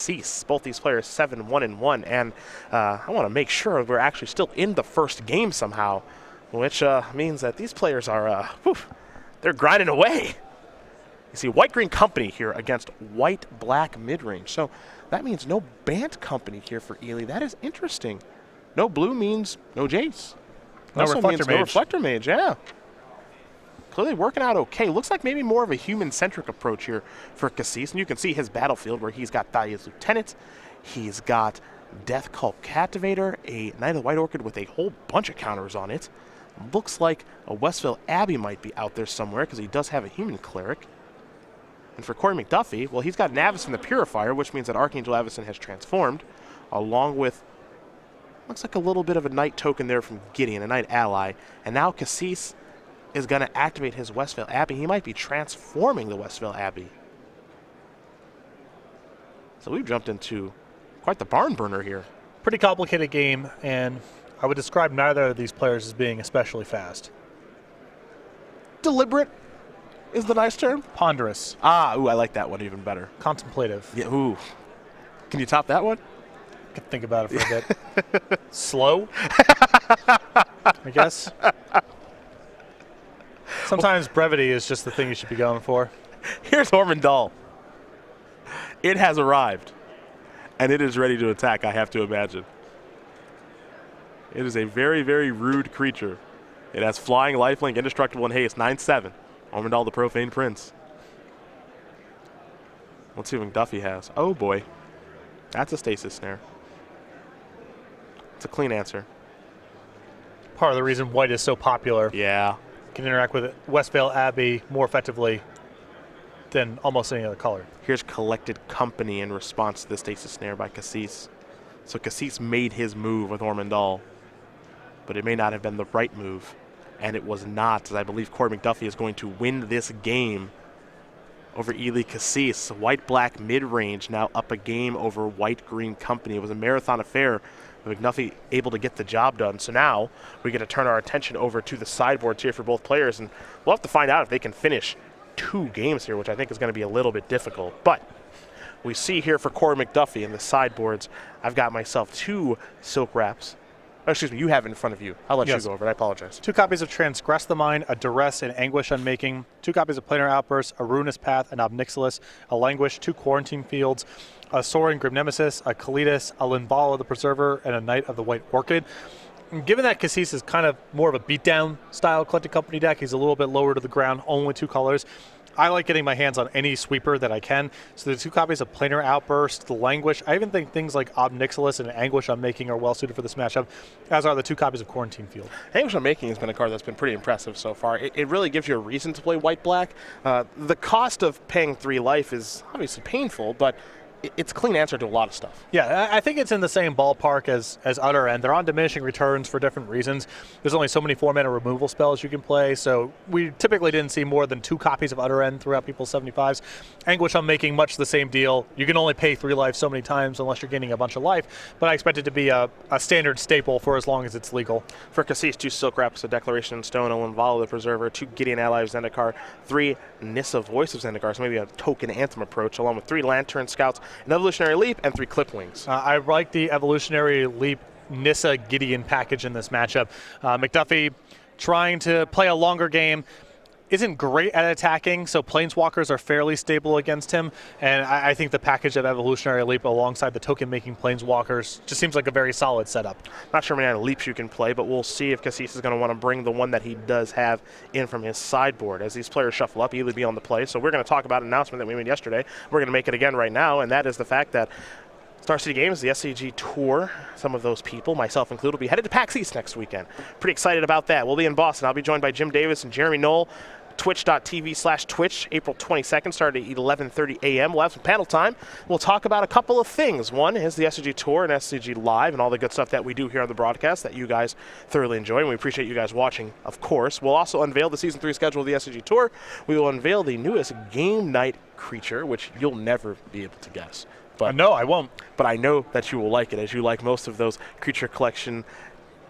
Kassis. Both these players 7-1-1, and I want to make sure we're actually still in the first game somehow, which means that these players are, they're grinding away. You see White-Green Company here against White-Black mid-range. So that means no Bant Company here for Ely. That is interesting. No blue means no Jace. No Reflector Mage. No Reflector Mage, yeah. Clearly working out okay. Looks like maybe more of a human-centric approach here for Kassis. And you can see his battlefield where he's got Thalia's Lieutenant. He's got Death Cult Captivator, a Knight of the White Orchid with a whole bunch of counters on it. Looks like a Westvale Abbey might be out there somewhere because he does have a human cleric. And for Korey McDuffie, well, he's got an Avacyn the Purifier, which means that Archangel Avacyn has transformed, along with, looks like a little bit of a Knight token there from Gideon, a Knight ally. And now Kassis is going to activate his Westvale Abbey. He might be transforming the Westvale Abbey. So we've jumped into quite the barn burner here. Pretty complicated game, and I would describe neither of these players as being especially fast. Deliberate is the nice term. Ponderous. Ooh, I like that one even better. Contemplative. Yeah, ooh. Can you top that one? I could think about it for a bit. Slow, I guess. Sometimes brevity is just the thing you should be going for. Here's Ormondal. It has arrived, and it is ready to attack, I have to imagine. It is a very, very rude creature. It has flying, lifelink, indestructible, and haste. 9/7. Ormondal the Profane Prince. Let's see what McDuffie has. Oh, boy. That's a Stasis Snare. It's a clean answer. Part of the reason white is so popular. Yeah. Can interact with Westvale Abbey more effectively than almost any other color. Here's Collected Company in response to the Stasis Snare by Kassis. So Kassis made his move with Ormondal, but it may not have been the right move. And it was not, as I believe Korey McDuffie is going to win this game over Ely Kassis. White-Black mid-range now up a game over White-Green Company. It was a marathon affair. McDuffie able to get the job done. So now we get to turn our attention over to the sideboards here for both players, and we'll have to find out if they can finish 2 games here, which I think is going to be a little bit difficult. But we see here for Korey McDuffie in the sideboards, I've got myself 2 Silk Wraps. Oh, excuse me, you have it in front of you. I'll let you go over it. I apologize. 2 copies of Transgress the Mind, a Duress and Anguish Unmaking, 2 copies of Planar Outburst, a Ruinous Path, an Obnixilis, a Languish, 2 Quarantine Fields, a Soaring Grim Nemesis, a Kalitas, a Linvala the Preserver, and a Knight of the White Orchid. And given that Kassis is kind of more of a beatdown style Collected Company deck, he's a little bit lower to the ground, only 2 colors. I like getting my hands on any sweeper that I can. So the 2 copies of Planar Outburst, the Languish. I even think things like Obnixilis and Anguish Unmaking are well suited for this matchup, as are the 2 copies of Quarantine Field. Anguish Unmaking has been a card that's been pretty impressive so far. It really gives you a reason to play White-Black. The cost of paying 3 life is obviously painful, but it's a clean answer to a lot of stuff. Yeah, I think it's in the same ballpark as Utter End. They're on diminishing returns for different reasons. There's only so many 4-mana removal spells you can play, so we typically didn't see more than 2 copies of Utter End throughout people's 75s. Anguish Unmaking, much the same deal. You can only pay 3 life so many times unless you're gaining a bunch of life, but I expect it to be a standard staple for as long as it's legal. For Kassis, 2 Silk Wraps, a Declaration in Stone, a Linvala the Preserver, 2 Gideon Ally of Zendikar, 3 Nissa Voice of Zendikar, so maybe a token Anthem approach, along with 3 Lantern Scouts, an Evolutionary Leap, and 3 Clipwings. I like the Evolutionary Leap Nissa Gideon package in this matchup. McDuffie trying to play a longer game. Isn't great at attacking, so Planeswalkers are fairly stable against him, and I think the package of Evolutionary Leap alongside the token-making Planeswalkers just seems like a very solid setup. Not sure how many leaps you can play, but we'll see if Kassis is going to want to bring the one that he does have in from his sideboard. As these players shuffle up, he'll be on the play, so we're going to talk about an announcement that we made yesterday. We're going to make it again right now, and that is the fact that Star City Games, the SCG Tour, some of those people, myself included, will be headed to PAX East next weekend. Pretty excited about that. We'll be in Boston. I'll be joined by Jim Davis and Jeremy Knoll. Twitch.tv/Twitch, April 22nd, starting at 11:30 a.m. We'll have some panel time. We'll talk about a couple of things. One is the SCG Tour and SCG Live and all the good stuff that we do here on the broadcast that you guys thoroughly enjoy, and we appreciate you guys watching, of course. We'll also unveil the Season 3 schedule of the SCG Tour. We will unveil the newest game night creature, which you'll never be able to guess. But no, I won't. But I know that you will like it, as you like most of those creature collection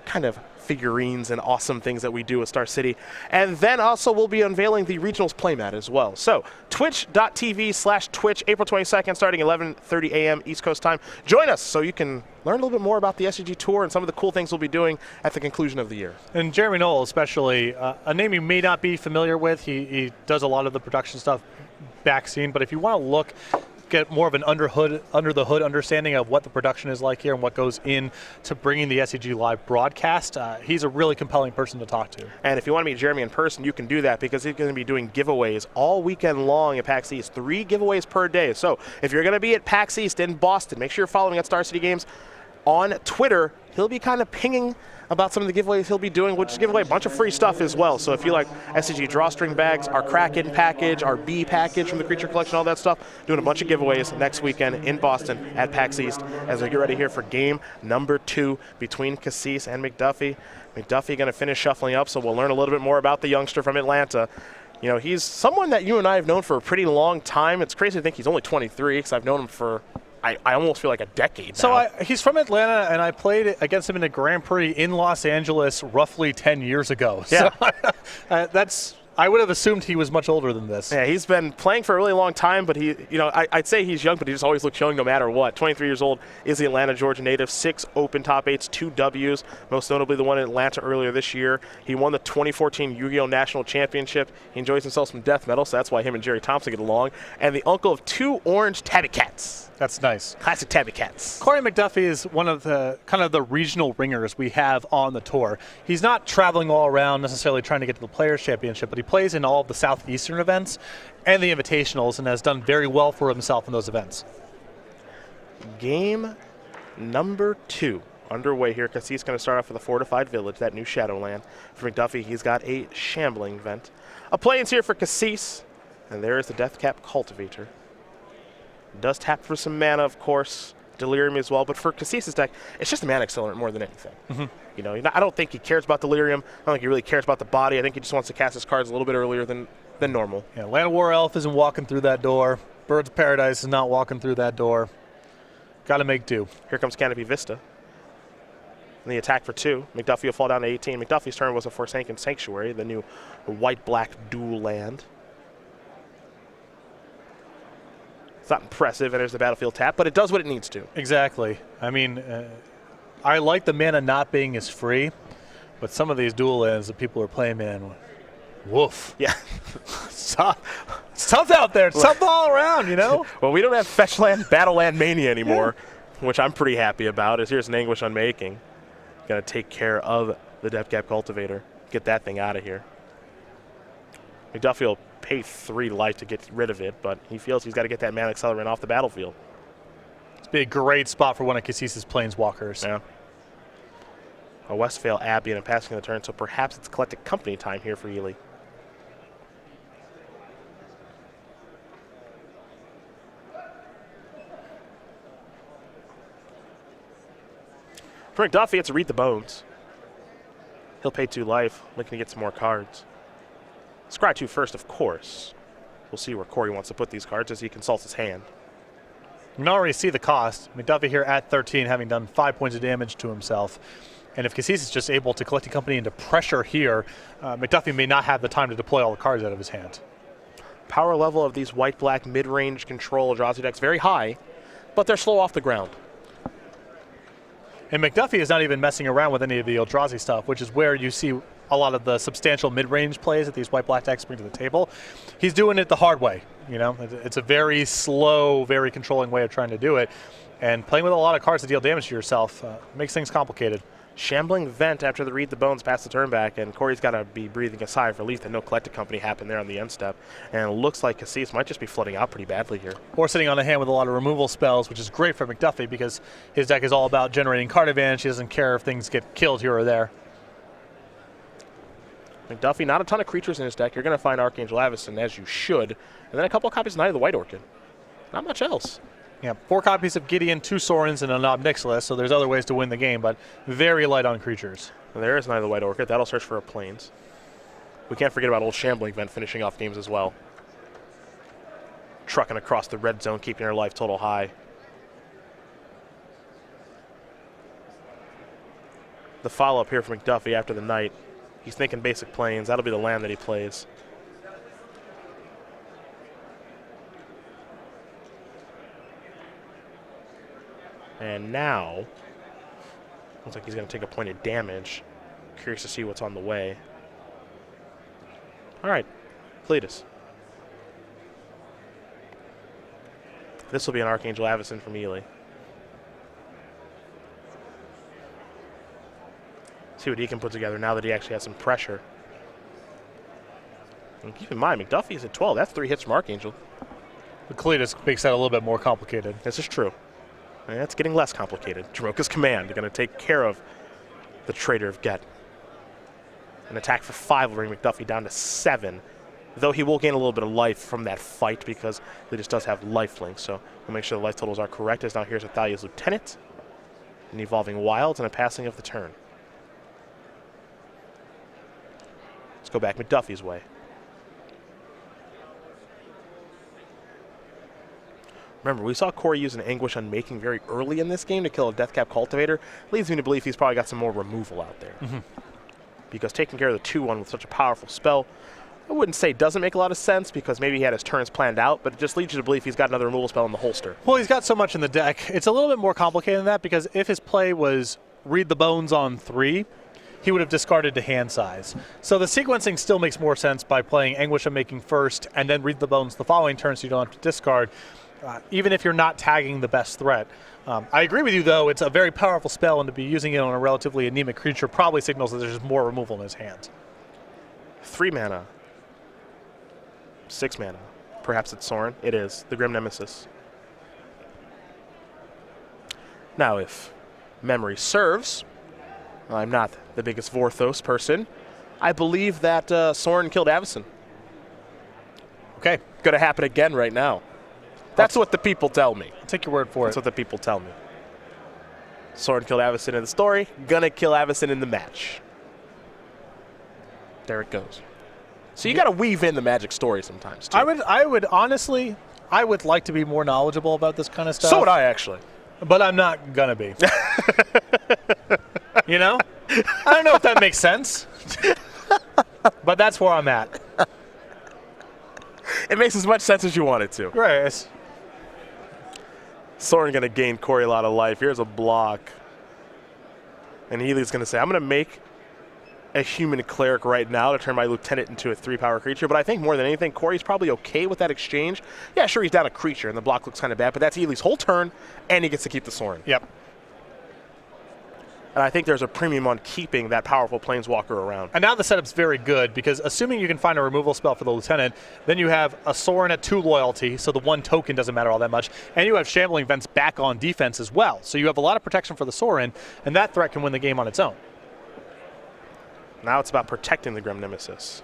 kind of figurines and awesome things that we do with Star City. And then also we'll be unveiling the Regionals playmat as well. So twitch.tv/Twitch, April 22nd, starting 11:30 a.m. East Coast time. Join us so you can learn a little bit more about the SCG Tour and some of the cool things we'll be doing at the conclusion of the year. And Jeremy Knoll especially, a name you may not be familiar with. He does a lot of the production stuff back scene, but if you want to get more of an under the hood understanding of what the production is like here and what goes into bringing the SCG Live broadcast, he's a really compelling person to talk to. And if you want to meet Jeremy in person, you can do that because he's going to be doing giveaways all weekend long at PAX East, 3 giveaways per day. So if you're going to be at PAX East in Boston, make sure you're following at Star City Games on Twitter. He'll be kind of pinging about some of the giveaways he'll be doing. We'll just give away a bunch of free stuff as well. So if you like SCG drawstring bags, our Kraken package, our B package from the Creature Collection, all that stuff, doing a bunch of giveaways next weekend in Boston at PAX East as we get ready here for game number 2 between Kassis and McDuffie. McDuffie going to finish shuffling up, so we'll learn a little bit more about the youngster from Atlanta. You know, he's someone that you and I have known for a pretty long time. It's crazy to think he's only 23 because I've known him for I almost feel like a decade now. So he's from Atlanta, and I played against him in a Grand Prix in Los Angeles roughly 10 years ago. Yeah. So I would have assumed he was much older than this. Yeah, he's been playing for a really long time, but I'd say he's young, but he just always looks young no matter what. 23 years old, is the Atlanta, Georgia native, 6 open top 8s, 2 Ws, most notably the one in Atlanta earlier this year. He won the 2014 Yu-Gi-Oh! National Championship. He enjoys himself some death metal, so that's why him and Jerry Thompson get along. And the uncle of 2 orange tabby cats. That's nice. Classic tabby cats. Korey McDuffie is one of the kind of the regional ringers we have on the tour. He's not traveling all around necessarily trying to get to the Players' Championship, but he plays in all of the Southeastern events and the Invitationals and has done very well for himself in those events. Game number 2 underway here. Kassis going to start off with a fortified village, that new Shadowland. For McDuffie, he's got a shambling vent. A play-ins here for Kassis, and there is the Deathcap Cultivator. Does tap for some mana, of course, Delirium as well, but for Kassis' deck, it's just a mana accelerant more than anything. Mm-hmm. You know, I don't think he cares about Delirium. I don't think he really cares about the body. I think he just wants to cast his cards a little bit earlier than normal. Yeah, Land of War Elf isn't walking through that door. Birds of Paradise is not walking through that door. Got to make do. Here comes Canopy Vista. And the attack for 2. McDuffie will fall down to 18. McDuffie's turn was a Forsaken Sanctuary, the new white-black dual land. It's not impressive, and there's the battlefield tap, but it does what it needs to. Exactly. I mean, I like the mana not being as free, but some of these dual lands that people are playing, man, woof. Yeah. It's tough out there. It's tough all around, you know? Well, we don't have Fetch Land, Battle Land Mania anymore, which I'm pretty happy about. Here's an Anguish Unmaking. Going to take care of the Deathcap Cultivator. Get that thing out of here. McDuffie will pay 3 life to get rid of it, but he feels he's got to get that mana accelerant off the battlefield. It's be a great spot for one of Kassis' Planeswalkers. Yeah. A Westvale Abbey and a passing the turn, so perhaps it's Collected Company time here for Ely. For McDuffie, it's a Read the Bones. He'll pay 2 life, looking to get some more cards. Scry 2 first, of course. We'll see where Korey wants to put these cards as he consults his hand. You can already see the cost. McDuffie here at 13, having done 5 points of damage to himself. And if Kassis is just able to collect a company into pressure here, McDuffie may not have the time to deploy all the cards out of his hand. Power level of these white-black mid-range control Eldrazi decks very high, but they're slow off the ground. And McDuffie is not even messing around with any of the Eldrazi stuff, which is where you see a lot of the substantial mid-range plays that these white-black decks bring to the table. He's doing it the hard way. You know, it's a very slow, very controlling way of trying to do it. And playing with a lot of cards to deal damage to yourself makes things complicated. Shambling Vent after the Read the Bones past the turn back, and Korey's got to be breathing a sigh of relief that no Collected Company happened there on the end step. And it looks like Kassis might just be flooding out pretty badly here. Or sitting on a hand with a lot of removal spells, which is great for McDuffie because his deck is all about generating card advantage. He doesn't care if things get killed here or there. McDuffie, not a ton of creatures in his deck. You're going to find Archangel Avacyn, as you should. And then a couple of copies of Knight of the White Orchid. Not much else. Yeah, 4 copies of Gideon, 2 Sorens, and a Nob Nixilis, so there's other ways to win the game, but very light on creatures. And there is Knight of the White Orchid. That'll search for a Plains. We can't forget about old Shambling Vent finishing off games as well. Trucking across the red zone, keeping her life total high. the follow-up here for McDuffie after the Knight. He's thinking basic planes. That'll be the land that he plays. And now, looks like he's going to take a point of damage. Curious to see what's on the way. All right, Cletus. This will be an Archangel Avacyn from Ely. See what he can put together now that he actually has some pressure. And keep in mind, McDuffie is at 12. That's 3 hits from Archangel. The Cletus makes that a little bit more complicated. This is true. And it's getting less complicated. Jaroka's Command, they're going to take care of the Trader of Get. An attack for 5 will bring McDuffie down to 7. Though he will gain a little bit of life from that fight because Cletus does have lifelink. So we'll make sure the life totals are correct. As now here's Athalia's Lieutenant, an Evolving Wilds, and a passing of the turn. Let's go back McDuffie's way. Remember, we saw Korey use an Anguish Unmaking very early in this game to kill a Deathcap Cultivator. Leads me to believe he's probably got some more removal out there. Because taking care of the 2-1 with such a powerful spell, I wouldn't say doesn't make a lot of sense because maybe he had his turns planned out, but it just leads you to believe he's got another removal spell in the holster. Well, he's got so much in the deck. It's a little bit more complicated than that because if his play was Read the Bones on 3, he would have discarded to hand size. So the sequencing still makes more sense by playing Anguish Unmaking first and then Read the Bones the following turn so you don't have to discard, even if you're not tagging the best threat. I agree with you, though. It's a very powerful spell, and to be using it on a relatively anemic creature probably signals that there's just more removal in his hands. 3 mana. 6 mana. Perhaps it's Sorin. It is. The Grim Nemesis. Now, if memory serves, I'm not the biggest Vorthos person. I believe that Sorin killed Avacyn. Okay. Going to happen again right now. That's what the people tell me. I'll take your word for it. That's what the people tell me. Sorin killed Avacyn in the story. Gonna kill Avacyn in the match. There it goes. So you got to weave in the Magic story sometimes, too. I would honestly, I would like to be more knowledgeable about this kind of stuff. So would I, actually. But I'm not gonna be. You know? I don't know if that makes sense. But that's where I'm at. It makes as much sense as you want it to. Right. Sorin going to gain Korey a lot of life. Here's a block. And Healy's going to say, I'm going to make a human cleric right now to turn my lieutenant into a 3-power creature. But I think more than anything, Korey's probably okay with that exchange. Yeah, sure, he's down a creature, and the block looks kind of bad, but that's Healy's whole turn, and he gets to keep the Sorin. Yep. And I think there's a premium on keeping that powerful Planeswalker around. And now the setup's very good because assuming you can find a removal spell for the Lieutenant, then you have a Sorin at 2 loyalty, so the 1 token doesn't matter all that much, and you have Shambling Vents back on defense as well. So you have a lot of protection for the Sorin, and that threat can win the game on its own. Now it's about protecting the Grim Nemesis.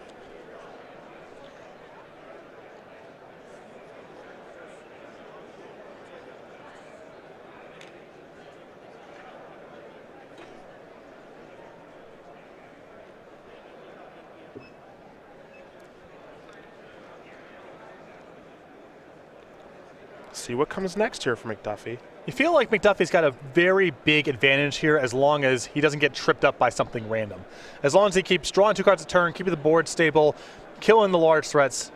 See what comes next here for McDuffie. You feel like McDuffie's got a very big advantage here as long as he doesn't get tripped up by something random. As long as he keeps drawing 2 cards a turn, keeping the board stable, killing the large threats,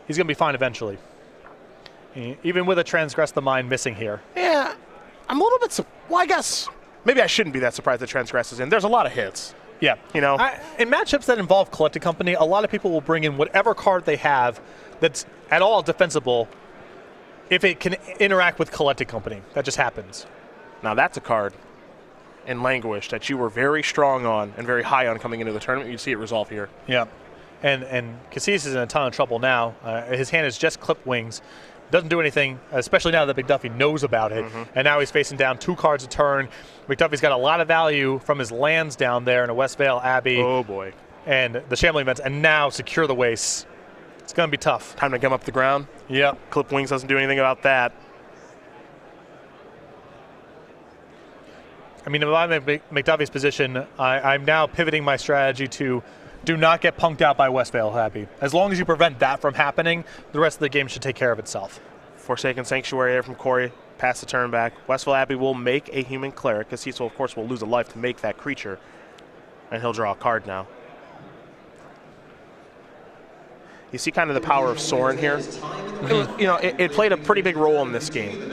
he's going to be fine eventually. Even with a Transgress the Mind missing here. Yeah, I'm a little bit, well, I guess, maybe I shouldn't be that surprised that Transgress is in. There's a lot of hits. Yeah. You know? In matchups that involve Collected Company, a lot of people will bring in whatever card they have that's at all defensible if it can interact with Collected Company. That just happens. Now that's a card in Languish that you were very strong on and very high on coming into the tournament. You see it resolve here. Yeah. And Kassis is in a ton of trouble now. His hand is just Clip Wings. Doesn't do anything, especially now that McDuffie knows about it. And now he's facing down 2 cards a turn. McDuffie's got a lot of value from his lands down there in a Westvale Abbey. Oh, boy. And the Shambling Vents, and now Secure the Wastes. It's going to be tough. Time to gum up the ground. Yep. Clip Wings doesn't do anything about that. I mean, if I'm in McDuffie's position, I'm now pivoting my strategy to do not get punked out by Westvale Abbey. As long as you prevent that from happening, the rest of the game should take care of itself. Forsaken Sanctuary here from Korey. Pass the turn back. Westfall Abbey will make a human cleric. Kassis, of course, will lose a life to make that creature. And he'll draw a card now. You see kind of the power of Sorin here. It played a pretty big role in this game.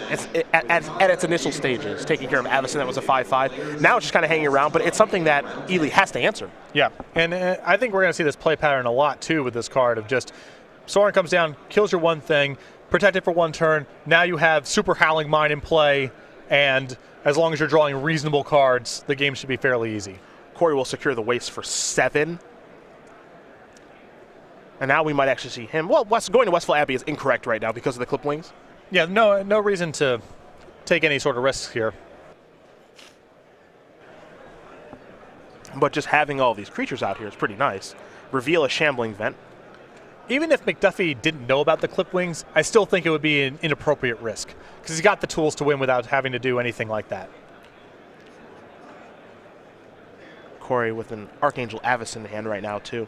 At its initial stages, taking care of Avacyn, that was a 5/5. Now it's just kind of hanging around, but it's something that Ely has to answer. Yeah, and I think we're going to see this play pattern a lot, too, with this card of just Sorin comes down, kills your one thing, protect it for one turn. Now you have Super Howling Mine in play, and as long as you're drawing reasonable cards, the game should be fairly easy. Korey will secure the waste for 7. And now we might actually see him. Well, going to Westfall Abbey is incorrect right now because of the clip wings. Yeah, no reason to take any sort of risks here. But just having all these creatures out here is pretty nice. Reveal a Shambling Vent. Even if McDuffie didn't know about the clip wings, I still think it would be an inappropriate risk because he's got the tools to win without having to do anything like that. Korey with an Archangel Avacyn in hand right now, too.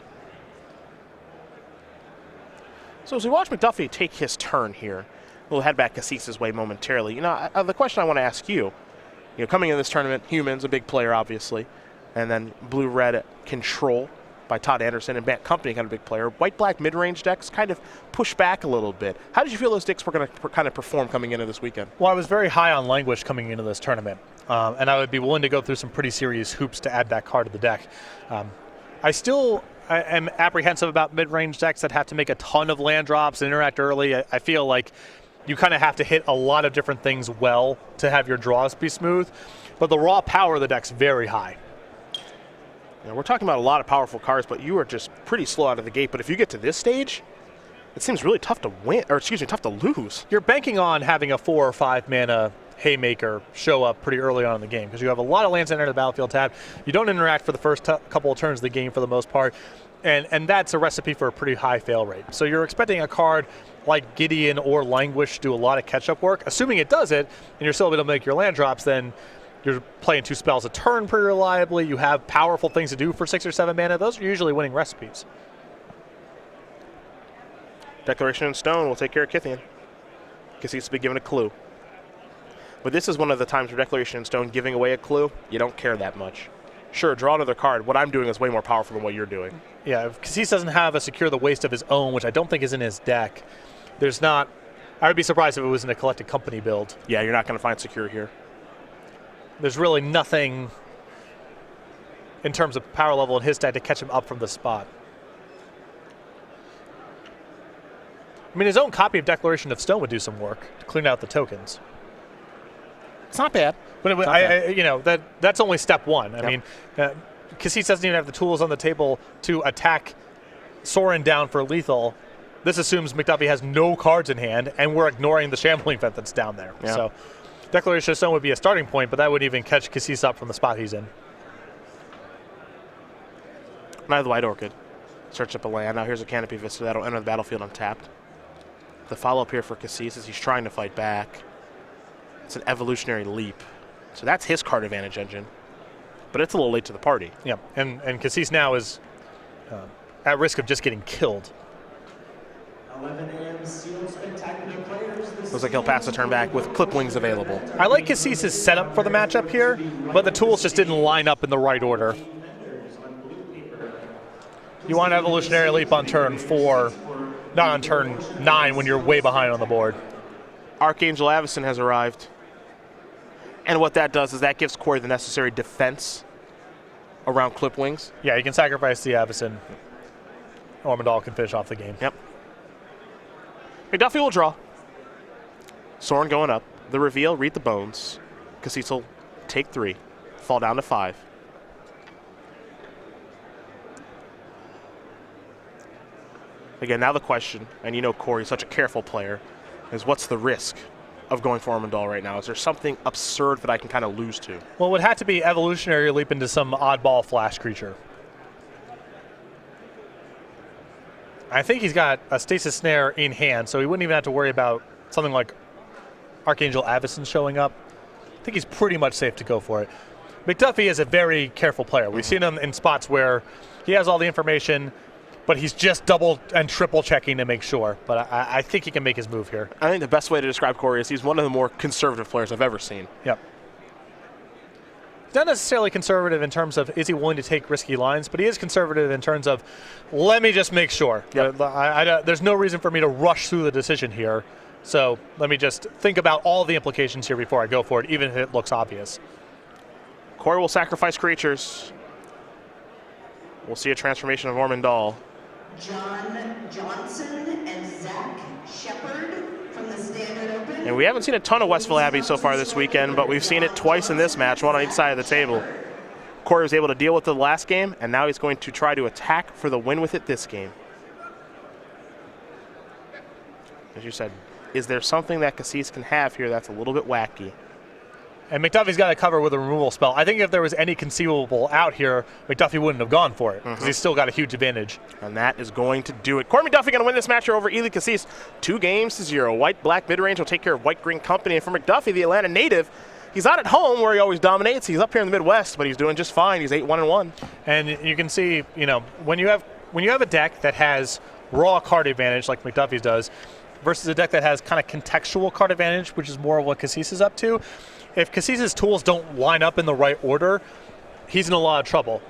So as we watch McDuffie take his turn here, we'll head back Kassis' way momentarily. The question I want to ask you, coming in this tournament, Humans, a big player, obviously, and then Blue-Red Control by Todd Anderson and Matt Company, kind of big player. White-Black mid-range decks kind of push back a little bit. How did you feel those decks were going to kind of perform coming into this weekend? Well, I was very high on Languish coming into this tournament, and I would be willing to go through some pretty serious hoops to add that card to the deck. I am apprehensive about mid-range decks that have to make a ton of land drops and interact early. I feel like you kind of have to hit a lot of different things well to have your draws be smooth, but the raw power of the deck's very high. We're talking about a lot of powerful cards, but you are just pretty slow out of the gate. But if you get to this stage, it seems really tough to win, or excuse me, tough to lose. You're banking on having a 4 or 5 mana Haymaker show up pretty early on in the game because you have a lot of lands that enter the battlefield tab. You don't interact for the first couple of turns of the game for the most part, and that's a recipe for a pretty high fail rate. So you're expecting a card like Gideon or Languish to do a lot of catch-up work. Assuming it does it, and you're still able to make your land drops, then you're playing 2 spells a turn pretty reliably. You have powerful things to do for 6 or 7 mana. Those are usually winning recipes. Declaration in Stone will take care of Kythian. Kassis to be given a clue. But this is one of the times where Declaration in Stone giving away a clue, you don't care that much. Sure, draw another card. What I'm doing is way more powerful than what you're doing. Yeah, if Kassis doesn't have a Secure the Waste of his own, which I don't think is in his deck, there's not... I would be surprised if it was in a Collected Company build. Yeah, you're not going to find Secure here. There's really nothing in terms of power level in his deck to catch him up from the spot. I mean, his own copy of Declaration of Stone would do some work to clean out the tokens. It's not bad. But that's only step one. I Yep. mean, Kassis doesn't even have the tools on the table to attack Sorin down for lethal. This assumes McDuffie has no cards in hand, and we're ignoring the Shambling Vent that's down there. Yeah. So Declaration of Stone would be a starting point, but that wouldn't even catch Kassis up from the spot he's in. Neither the White Orchid. Search up a land. Now here's a Canopy Vista that'll enter the battlefield untapped. The follow-up here for Kassis is he's trying to fight back. It's an Evolutionary Leap. So that's his card advantage engine. But it's a little late to the party. Yeah, and Kassis now is at risk of just getting killed. 11 a.m. Sealed Spectacular Players. Looks like he'll pass the turn back with Clip Wings available. I like Kassis' setup for the matchup here, but the tools just didn't line up in the right order. You want Evolutionary Leap on turn 4, not on turn 9 when you're way behind on the board. Archangel Avacyn has arrived. And what that does is that gives Korey the necessary defense around Clip Wings. Yeah, you can sacrifice the Avacyn. Ormondal can finish off the game. Yep. McDuffie will draw. Sorin going up. The reveal, read the bones. Kassis will take 3, fall down to 5. Again, now the question, and Korey's such a careful player, is what's the risk of going for Ormondal right now? Is there something absurd that I can kind of lose to? Well, it would have to be Evolutionary Leap into some oddball flash creature. I think he's got a Stasis Snare in hand, so he wouldn't even have to worry about something like Archangel Avacyn showing up. I think he's pretty much safe to go for it. McDuffie is a very careful player. We've seen him in spots where he has all the information, but he's just double and triple checking to make sure. But I think he can make his move here. I think the best way to describe Korey is he's one of the more conservative players I've ever seen. Yep. Not necessarily conservative in terms of is he willing to take risky lines, but he is conservative in terms of let me just make sure. Yep. There's no reason for me to rush through the decision here. So let me just think about all the implications here before I go for it, even if it looks obvious. Korey will sacrifice creatures. We'll see a transformation of Ormondal. John Johnson and Zach Shepard from the Standard Open. And we haven't seen a ton of Westville Abbey so far this weekend, but we've seen it twice in this match, one on each side of the table. Korey was able to deal with it the last game, and now he's going to try to attack for the win with it this game. As you said, is there something that Kassis can have here that's a little bit wacky? And McDuffie's got to cover with a removal spell. I think if there was any conceivable out here, McDuffie wouldn't have gone for it because he's still got a huge advantage. And that is going to do it. Korey McDuffie going to win this match here over Ely Kassis. 2-0. White-black mid-range will take care of white-green company. And for McDuffie, the Atlanta native, he's not at home where he always dominates. He's up here in the Midwest, but he's doing just fine. He's 8-1-1. And you can see, you know, when you have a deck that has raw card advantage like McDuffie's does, versus a deck that has kind of contextual card advantage, which is more of what Kassis is up to. If Kassis' tools don't line up in the right order, he's in a lot of trouble.